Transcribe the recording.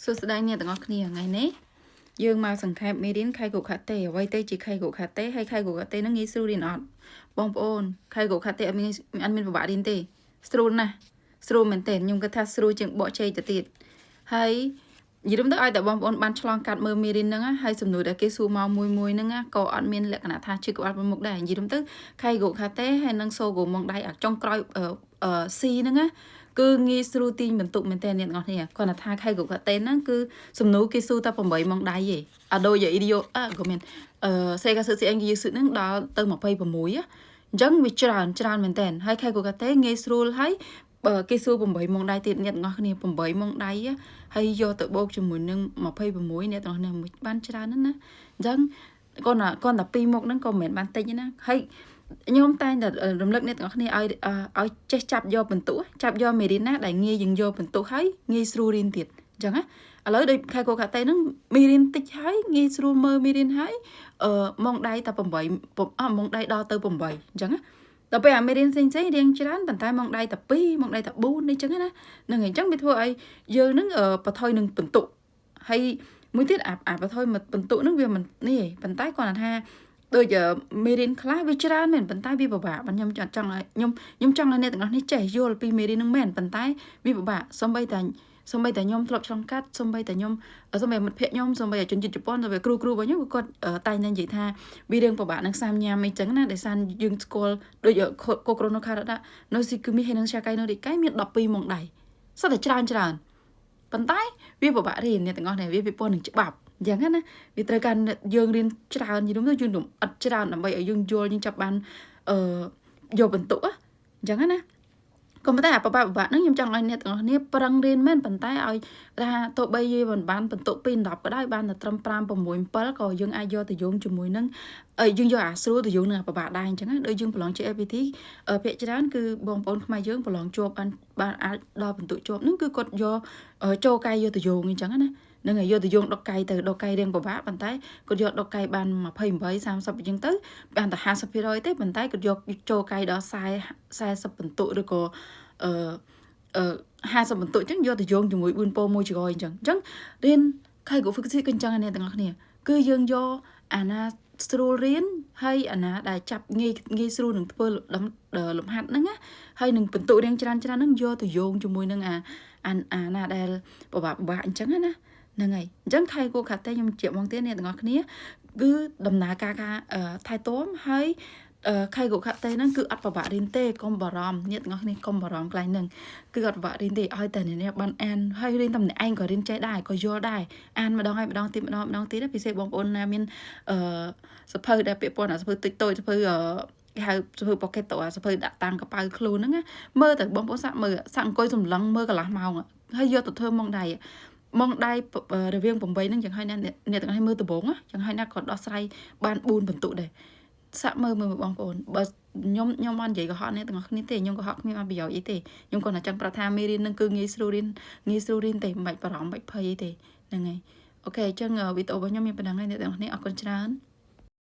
សួស្តីអ្នកទាំងអស់គ្នាថ្ងៃនេះយើងមកសង្ខេបមេរៀនខៃកូខាតេអ្វីទៅជាខៃកូខាតេហើយខៃកូខាតេនឹងងាយស្រួលរៀនអត់បងប្អូនខៃកូខាតេអត់មានពិបាករៀនទេស្រួលណាស់ស្រួលមែនទែនខ្ញុំគិតថាស្រួលជាងបកជ័យទៅទៀតហើយនិយាយទៅឲ្យតែបងប្អូនបានឆ្លងកាត់មើលមេរៀនហ្នឹងហើយសំណួរដែលគេសួរមកមួយហ្នឹងក៏អត់មានលក្ខណៈថាជឿក្បាលប្រមុខដែរនិយាយទៅខៃកូខាតេហើយនឹងសូកូម៉ងដៃអាចចុងក្រោយC ហ្នឹងណាគឺងាយស្រួលទាញបន្ទុកមែនតើអ្នកទាំងអស់គ្នាគាត់ថាខៃកូខាតេហ្នឹងគឺសំណួរគេសួរតែ8ម៉ោងដៃទេអាដូចយអ៊ីឌីយោក៏មានសេកាសឺស៊ីអេងយឺសឺហ្នឹងដល់ទៅ26អញ្ចឹងវាច្រើនមែនតើហើយខៃកូខាតេងាយស្រួលហើយគេសួរ8ម៉ោងដៃទៀតអ្នកទាំងអស់គ្នា8ម៉ោងដៃហើយយកទៅបូកជាមួយនឹង26អ្នកទាំងអស់គ្នាបានច្រើនណាស់ណាអញ្ចឹងគាត់តែ2មុខហ្នឹងក៏មិនមែនបានតិចណាហើយខ្ញុំតែងតែរំលឹកអ្នកទាំងអស់គ្នាឲ្យចេះចាប់យកបន្ទុកចាប់យកមេរៀនណាដែលងាយយើងយកបន្ទុកហើយងាយស្រួលរៀនទៀតអញ្ចឹងណាឥឡូវដូចខែកូខាតេហ្នឹងមេរៀនតិចហើយងាយស្រួលមើលមេរៀនហើយម៉ោងដៃតែ8ម៉ោងដៃដល់ទៅ8អញ្ចឹងណាដល់ពេលអាមេរៀនផ្សេងរៀងច្រើនប៉ុន្តែម៉ោងដៃតែ2ម៉ោងដៃតែ4អញ្ចឹងណាហ្នឹងហើយអញ្ចឹងវាធ្វើឲ្យយើងហ្នឹងបន្ថយនឹងបន្ទុកហើយមួយទៀតអាបន្ថយបន្ទុកហ្នឹងវាមិននេះទេប៉ុន្តែគាត់ថាដូចមេរៀនខ្លះវាច្រើនមែនប៉ុន្តែវាពិបាកខ្ញុំចង់ឲ្យខ្ញុំចង់ឲ្យអ្នកទាំងអស់នេះចេះយល់ពីមេរៀនហ្នឹងមែនប៉ុន្តែវាពិបាកសូម្បីតែខ្ញុំធ្លាប់ឆ្លងកាត់សូម្បីតែខ្ញុំសូម្បីមិត្តភ័ក្ដិខ្ញុំសូម្បីតែជនជាតិជប៉ុនសូម្បីគ្រូរបស់ខ្ញុំគាត់តែងតែនិយាយថាវារឿងពិបាកនឹងសាមញ៉ាំអីចឹងណាដែលសារយើងស្គាល់ដូចកូក្រូណូខារ៉ាដានៅស៊ីគូមីហើយនឹងឆាកៃនៅឌីកៃមាន12ម៉ោងដៃសតតែច្រើនប៉ុន្តែវាពិបាករៀនអ្នកទាំងអស់នេះវាពាក់ព័ន្ធនឹងច្បាប់អញ្ចឹងណាវាត្រូវការយើងរៀនច្រើនយល់ទៅយើងអត់ច្រើនដើម្បីឲ្យយើងយល់យើងចាប់បានយកបន្ទុកអញ្ចឹងណាក៏ប៉ុន្តែអាពិបាកហ្នឹងខ្ញុំចង់ឲ្យអ្នកទាំងអស់គ្នាប្រឹងរៀនមែនប៉ុន្តែឲ្យថាទោះបីយើងមិនបានបន្ទុកពី10ក៏ដោយបានតែត្រឹម5 6 7ក៏យើងអាចយកទៅយោងជាមួយនឹងយើងយកអាស្រួលទៅយោងនឹងអាពិបាកដែរអញ្ចឹងណាដូចយើងប្រឡង JLPT ភាគច្រើនគឺបងប្អូនខ្មែរយើងប្រឡងជាប់បានអាចដល់បន្ទុកជាប់ហ្នឹងគឺគាត់យកចូលកាយយកទៅយោងអញ្ចឹងណានឹងឲ្យយកទៅយោងដកកាយទៅដកកាយរៀងពិបាកប៉ុន្តែគាត់យកដកកាយបាន28 30អញ្ចឹងទៅបានតែ50%ទេប៉ុន្តែគាត់យកចូលកាយដល់40បន្ទុកឬក៏50បន្ទុកអញ្ចឹងយកទៅយោងជាមួយ4ពោមួយចក្រោយអញ្ចឹងរៀនខៃកូហ្វិកស៊ីក៏អញ្ចឹងអ្នកទាំងអស់គ្នាគឺយើងយកអាណាស្រួលរៀនហើយអាណាដែលចាប់ងាយស្រួលនឹងធ្វើលំហាត់ហ្នឹងណាហើយនឹងបន្ទុករៀងច្រើនហ្នឹងយកទៅយោងជាមួយនឹងអាណាដែលពិបាកអញ្ចឹងណាហ្នឹងហើយអញ្ចឹងខៃកូខាតេខ្ញុំជៀបមកទៀតអ្នកទាំងអស់គ្នាគឺដំណើរការថែទាំហើយខៃកូខាតេហ្នឹងគឺអត់ពិបាករៀនទេកុំបារម្ភអ្នកទាំងអស់គ្នាកុំបារម្ភកន្លែងហ្នឹងគឺអត់ពិបាករៀនទេឲ្យតែអ្នកបានអានហើយរៀនតែម្នាក់ឯងក៏រៀនចេះដែរក៏យល់ដែរអានម្ដងហើយម្ដងទៀតម្ដងទៀតពិសេសបងប្អូនណាមានសភៅដែលពាក់ព័ន្ធអាសភៅតិចតូចសភៅគេហៅសភៅ pocket តោអាសភៅដាក់តាំងកប៉ៅខ្លួនហ្នឹងណាមើលតែបងប្អូនសាក់អង្គុយសម្លឹងមើលកន្លះម៉ោងហើយយកទៅធ្វើម៉ោងដៃរវាង8ហ្នឹងចឹងហើយអ្នកទាំងអស់មើលដំបងចឹងហើយណាក៏ដោះស្រាយបាន4បន្ទុកដែរសាក់មើលបងប្អូនបើខ្ញុំបាននិយាយកុហកអ្នកទាំងអស់គ្នាទេខ្ញុំកុហកគ្មានបានប្រយោជន៍អីទេខ្ញុំគាត់តែចង់ប្រាប់ថាមេរៀនហ្នឹងគឺងាយស្រួលរៀនទេមិនបាច់បារម្ភមិនបាច់ភ័យអីទេហ្នឹងហើយអូខេអញ្ចឹងវីដេអូរបស់ខ្ញុំមានប៉ុណ្ណឹងហើយអ្នកទាំងអស់គ្នាអរគុណច្រើន